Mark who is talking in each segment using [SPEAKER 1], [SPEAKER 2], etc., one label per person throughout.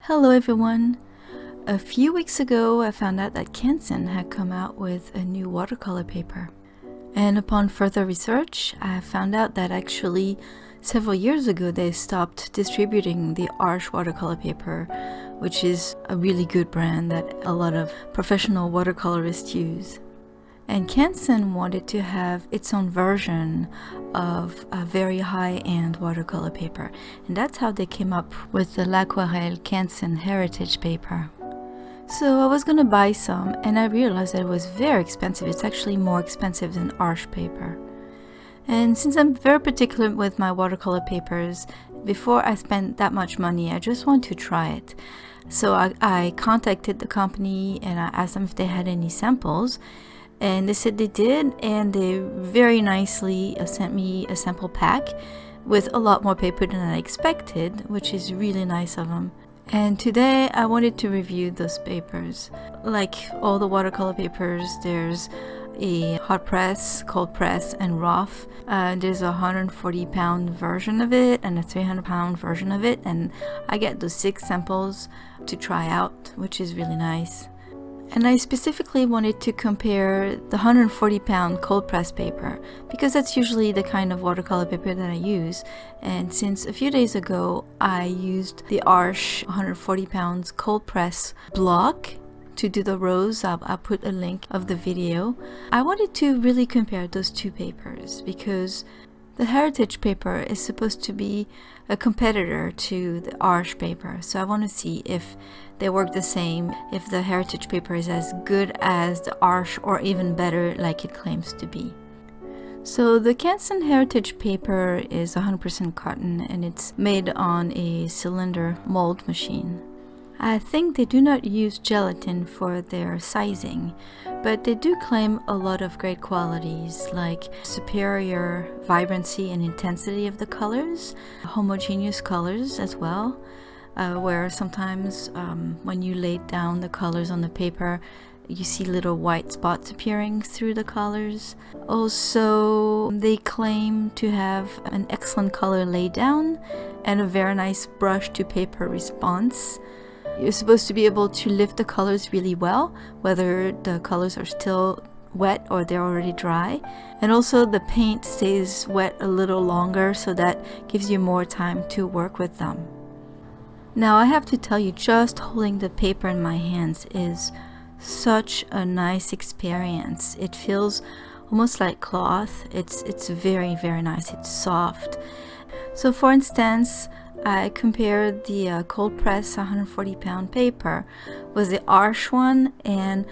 [SPEAKER 1] Hello everyone! A few weeks ago I found out that Canson had come out with a new watercolor paper. And upon further research, I found out that actually several years ago they stopped distributing the Arches watercolor paper, which is a really good brand that a lot of professional watercolorists use. And Canson wanted to have its own version of a very high-end watercolor paper, and that's how they came up with the L'Aquarelle Canson Heritage paper. So I was gonna buy some, and I realized that it was very expensive. It's actually more expensive than Arches paper. And since I'm very particular with my watercolor papers, before I spend that much money, I just want to try it. So I contacted the company and I asked them if they had any samples. And they said they did, and they very nicely sent me a sample pack with a lot more paper than I expected, which is really nice of them. And today I wanted to review those papers. Like all the watercolor papers, there's a hot press, cold press, and rough. There's a 140-pound version of it and a 300-pound version of it, and I get those 6 samples to try out, which is really nice. And I specifically wanted to compare the 140-pound cold press paper because that's usually the kind of watercolor paper that I use. And since a few days ago I used the Arches 140 pounds cold press block to do the rose, I'll put a link of the video. I wanted to really compare those two papers because the Heritage paper is supposed to be a competitor to the Arches paper, so I want to see if they work the same, if the Heritage paper is as good as the Arches or even better like it claims to be. So the Canson Heritage paper is 100% cotton and it's made on a cylinder mold machine. I think they do not use gelatin for their sizing, but they do claim a lot of great qualities like superior vibrancy and intensity of the colors, homogeneous colors as well, where sometimes when you lay down the colors on the paper, you see little white spots appearing through the colors. Also, they claim to have an excellent color laydown and a very nice brush to paper response. You're supposed to be able to lift the colors really well, whether the colors are still wet or they're already dry. And also the paint stays wet a little longer, so that gives you more time to work with them. Now I have to tell you, just holding the paper in my hands is such a nice experience. It feels almost like cloth. It's very, very nice. It's soft. So for instance, I compared the cold press 140-pound paper with the Arches one, and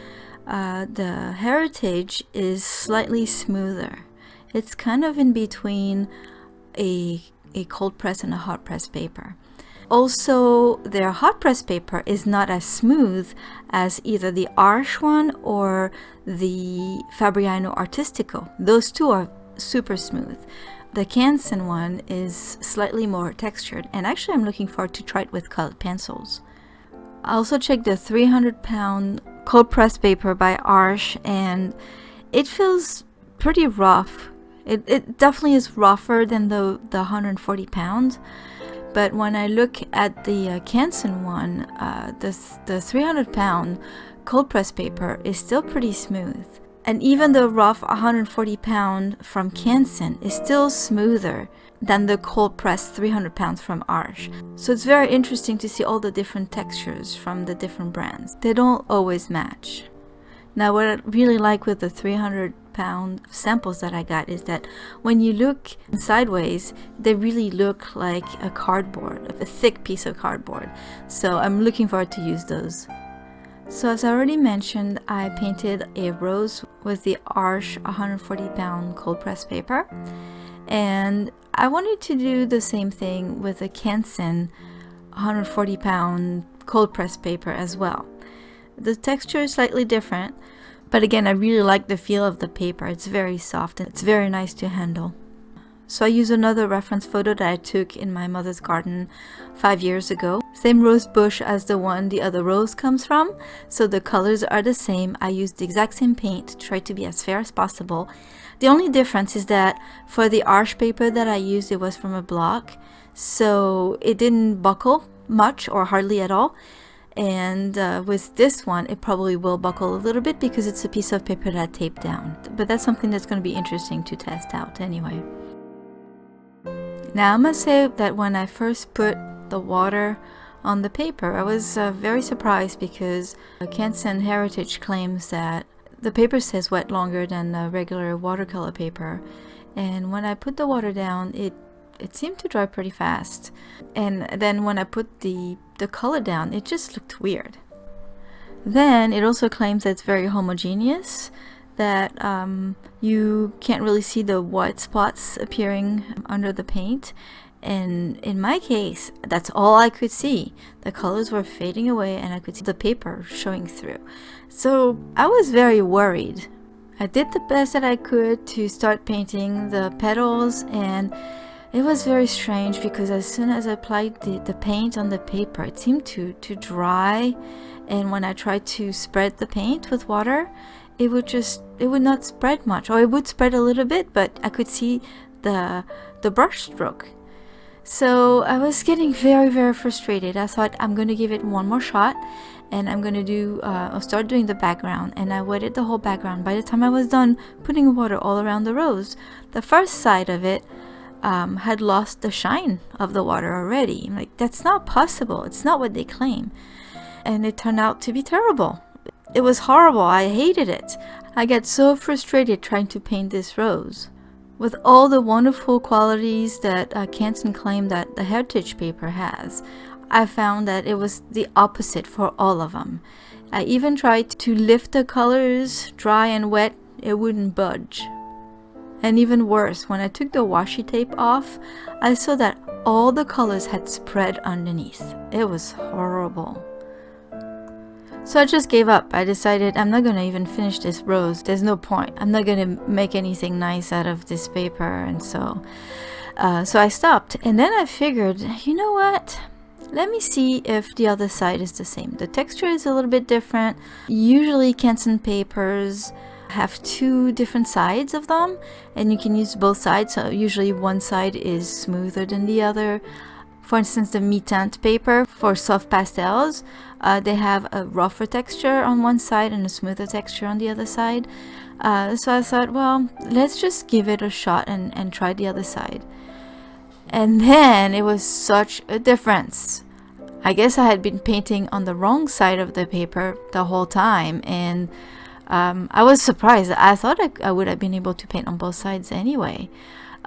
[SPEAKER 1] the Heritage is slightly smoother. It's kind of in between a cold press and a hot press paper. Also, their hot press paper is not as smooth as either the Arches one or the Fabriano Artistico. Those two are super smooth. The Canson one is slightly more textured, and actually I'm looking forward to try it with colored pencils. I also checked the 300-pound cold press paper by Arches, and it feels pretty rough. It definitely is rougher than the 140 pounds, but when I look at the Canson one, the 300-pound cold press paper is still pretty smooth. And even the rough 140-pound from Canson is still smoother than the cold press 300 pounds from Arches. So it's very interesting to see all the different textures from the different brands. They don't always match. Now what I really like with the 300-pound samples that I got is that when you look sideways, they really look like a cardboard, a thick piece of cardboard. So I'm looking forward to use those. So as I already mentioned, I painted a rose with the Arches 140-pound cold press paper, and I wanted to do the same thing with the Canson 140-pound cold press paper as well. The texture is slightly different, but again I really like the feel of the paper. It's very soft and it's very nice to handle. So I use another reference photo that I took in my mother's garden 5 years ago. Same rose bush as the one the other rose comes from. So the colors are the same. I used the exact same paint to try to be as fair as possible. The only difference is that for the arch paper that I used, it was from a block. So it didn't buckle much or hardly at all. And with this one, it probably will buckle a little bit because it's a piece of paper that I taped down. But that's something that's going to be interesting to test out anyway. Now I must say that when I first put the water on the paper, I was very surprised because Canson Heritage claims that the paper says wet longer than a regular watercolor paper. And when I put the water down, it seemed to dry pretty fast. And then when I put the color down, it just looked weird. Then it also claims that it's very homogeneous, that you can't really see the white spots appearing under the paint. And in my case, that's all I could see. The colors were fading away and I could see the paper showing through. So I was very worried. I did the best that I could to start painting the petals, and it was very strange because as soon as I applied the paint on the paper, it seemed to dry, and when I tried to spread the paint with water, it would not spread much, or it would spread a little bit, but I could see the brush stroke. So I was getting very, very frustrated. I thought I'm going to give it one more shot, and I'm going to I'll start doing the background, and I wetted the whole background. By the time I was done putting water all around the rose, the first side of it had lost the shine of the water already. I'm like, that's not possible. It's not what they claim. And it turned out to be terrible. It was horrible. I hated it. I got so frustrated trying to paint this rose. With all the wonderful qualities that Canson claimed that the heritage paper has, I found that it was the opposite for all of them. I even tried to lift the colors, dry and wet, it wouldn't budge. And even worse, when I took the washi tape off, I saw that all the colors had spread underneath. It was horrible. So I just gave up. I decided I'm not going to even finish this rose. There's no point. I'm not going to make anything nice out of this paper. And so I stopped. And then I figured, you know what? Let me see if the other side is the same. The texture is a little bit different. Usually Canson papers have two different sides of them, and you can use both sides. So usually one side is smoother than the other. For instance, the mi-teinte paper for soft pastels, they have a rougher texture on one side and a smoother texture on the other side. So I thought, well, let's just give it a shot and try the other side. And then it was such a difference. I guess I had been painting on the wrong side of the paper the whole time, and I was surprised. I thought I would have been able to paint on both sides anyway.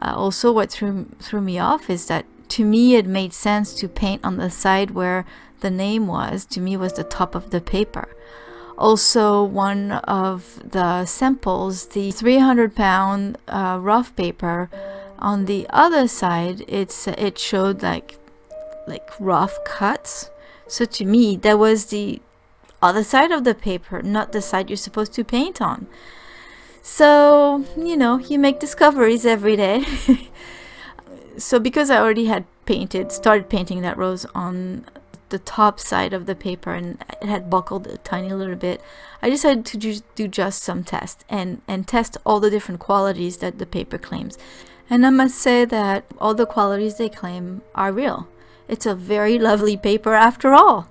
[SPEAKER 1] Also, what threw me off is that to me it made sense to paint on the side where the name was. To me, was the top of the paper. Also, one of the samples, the 300-pound rough paper, on the other side, it showed like rough cuts. So to me, that was the other side of the paper, not the side you're supposed to paint on. So, you know, you make discoveries every day. So because I already had started painting that rose on the top side of the paper and it had buckled a tiny little bit, I decided to do just some tests and test all the different qualities that the paper claims. And I must say that all the qualities they claim are real. It's a very lovely paper after all.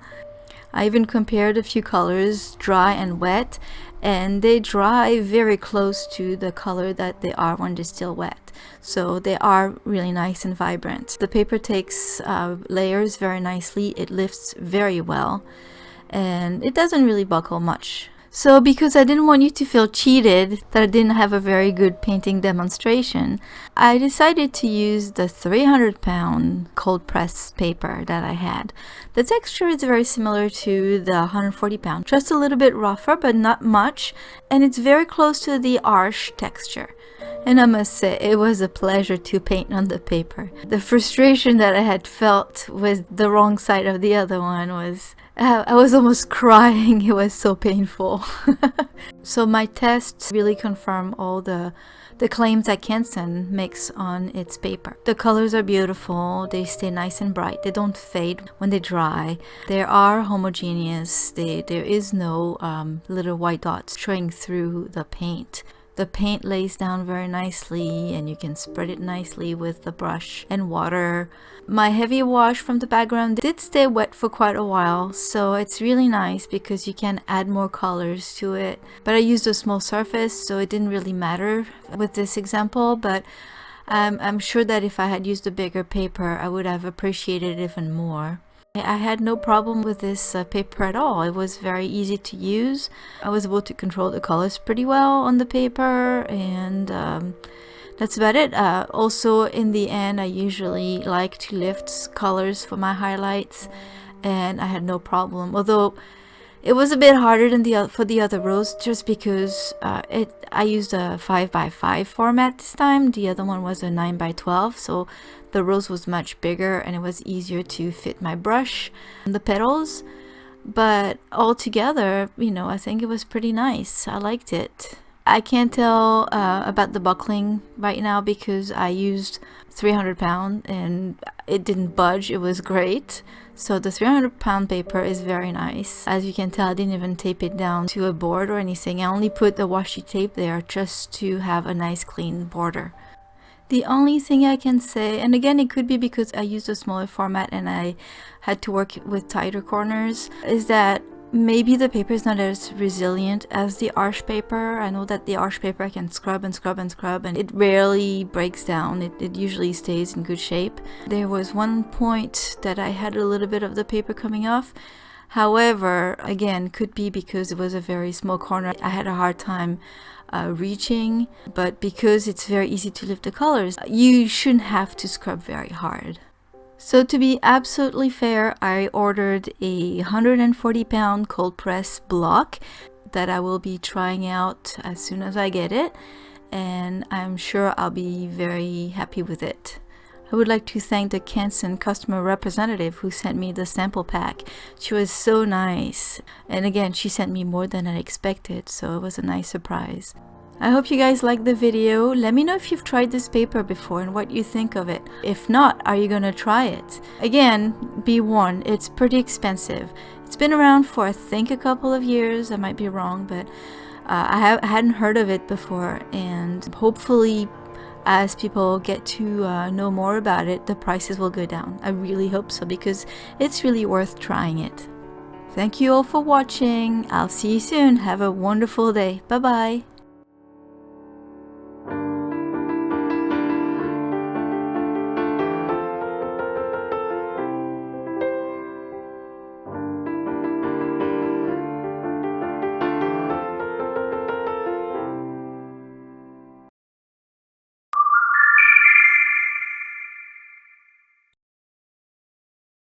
[SPEAKER 1] I even compared a few colors, dry and wet, and they dry very close to the color that they are when they're still wet. So they are really nice and vibrant. The paper takes layers very nicely. It lifts very well, and it doesn't really buckle much. So because I didn't want you to feel cheated that I didn't have a very good painting demonstration, I decided to use the 300-pound cold press paper that I had. The texture is very similar to the 140-pound, just a little bit rougher but not much, and it's very close to the arch texture. And I must say, it was a pleasure to paint on the paper. The frustration that I had felt with the wrong side of the other one was I was almost crying. It was so painful. So my tests really confirm all the claims that Canson makes on its paper. The colors are beautiful. They stay nice and bright. They don't fade when they dry. They are homogeneous. There is no little white dots showing through the paint. The paint lays down very nicely and you can spread it nicely with the brush and water. My heavy wash from the background did stay wet for quite a while, so it's really nice because you can add more colors to it. But I used a small surface, so it didn't really matter with this example, but I'm sure that if I had used a bigger paper, I would have appreciated it even more. I had no problem with this paper at all. It was very easy to use. I was able to control the colors pretty well on the paper, and that's about it. Also, in the end, I usually like to lift colors for my highlights, and I had no problem. Although it was a bit harder than for the other rows, just because I used a 5x5 format this time. The other one was a 9x12, so the rose was much bigger and it was easier to fit my brush and the petals. But altogether, you know, I think it was pretty nice. I liked it. I can't tell about the buckling right now because I used 300-pound and it didn't budge. It was great. So the 300-pound paper is very nice. As you can tell, I didn't even tape it down to a board or anything. I only put the washi tape there just to have a nice clean border. The only thing I can say, and again it could be because I used a smaller format and I had to work with tighter corners, is that maybe the paper is not as resilient as the Arches paper. I know that the Arches paper I can scrub and scrub and scrub and it rarely breaks down. It usually stays in good shape. There was one point that I had a little bit of the paper coming off. However, again, could be because it was a very small corner. I had a hard time reaching, but because it's very easy to lift the colors, you shouldn't have to scrub very hard. So to be absolutely fair, I ordered a 140-pound cold press block that I will be trying out as soon as I get it, and I'm sure I'll be very happy with it. I would like to thank the Canson customer representative who sent me the sample pack. She was so nice, and again, she sent me more than I expected, so it was a nice surprise. I hope you guys liked the video. Let me know if you've tried this paper before and what you think of it. If not, are you gonna try it? Again, be warned, it's pretty expensive. It's been around for I think a couple of years. I might be wrong, but I hadn't heard of it before, and hopefully as people get to know more about it, the prices will go down. I really hope so because it's really worth trying it. Thank you all for watching. I'll see you soon. Have a wonderful day. Bye bye.